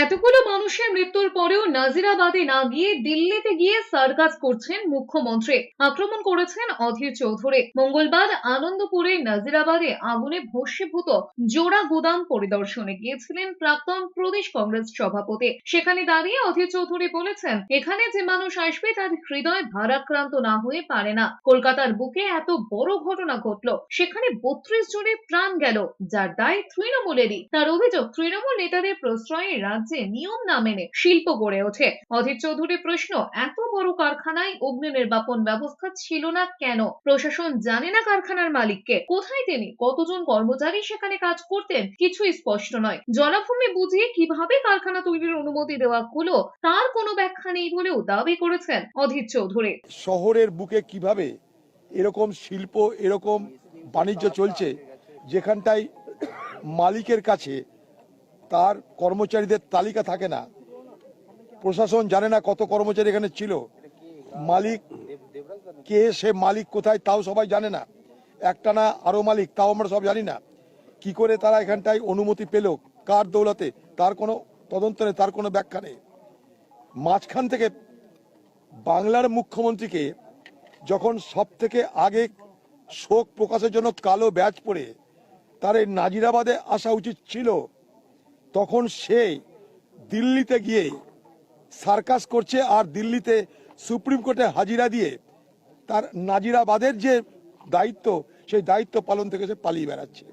এতগুলো মানুষের মৃত্যুর পরেও নাজিরাবাদে না গিয়ে দিল্লিতে গিয়ে সার্কাস করছেন মুখ্যমন্ত্রী। আক্রমণ করেছেন অধীর চৌধুরী। মঙ্গলবার আনন্দপুরের নাজিরাবাদে আগুনে ভস্মীভূত জোড়া গুদাম পরিদর্শনে গিয়েছিলেন প্রাক্তন প্রদেশ কংগ্রেস সভাপতি। সেখানে দাঁড়িয়ে অধীর চৌধুরী বলেছেন, এখানে যে মানুষ আসবে তার হৃদয় ভারাক্রান্ত না হয়ে পারে না। কলকাতার বুকে এত বড় ঘটনা ঘটলো, সেখানে 32 জনের প্রাণ গেল, যার দায় তৃণমূলেরই। তার অভিযোগ, তৃণমূল নেতাদের প্রশ্রয়ে রাজ্যে নিয়ম না মেনে শিল্প গড়ে ওঠে। অধীর চৌধুরীর প্রশ্ন, এত বড় কারখানায় অগ্নি নির্বাপন ব্যবস্থা ছিল না কেন? প্রশাসন জানে না কারখানার মালিককে? কোথায় তিনি? কতজন কর্মচারী সেখানে কাজ করতেন? কিছুই স্পষ্ট নয়। জলাভূমি বুঝিয়ে কিভাবে কারখানা তৈরির অনুমতি দেওয়া হলো তার কোনো ব্যাখ্যা নেই বলেও দাবি করেছেন অধীর চৌধুরী। শহরের বুকে কিভাবে এরকম শিল্প, এরকম বাণিজ্য চলছে যেখানটায় মালিকের কাছে তার কর্মচারীদের তালিকা থাকে না, প্রশাসন জানে না কত কর্মচারী এখানে ছিল, মালিক কে, সে মালিক কোথায় তাও সবাই জানে না, একটা না আরো মালিক তাও আমরা সব জানি না। কি করে তারা এখানটায় অনুমতি পেল, কার দৌলতে, তার কোনো তদন্ত নেই, তার কোনো ব্যাখ্যা নেই। মাঝখান থেকে বাংলার মুখ্যমন্ত্রীকে যখন সব থেকে আগে শোক প্রকাশের জন্য কালো ব্যাজ পরে তার এই নাজিরাবাদে আসা উচিত ছিল, তখন সে দিল্লিতে গিয়ে সার্কাস করছে আর দিল্লিতে সুপ্রিম কোর্টে হাজিরা দিয়ে তার নাজিরাবাদের যে দায়িত্ব সেই দায়িত্ব পালন থেকে সে পালিয়ে বেড়াচ্ছে।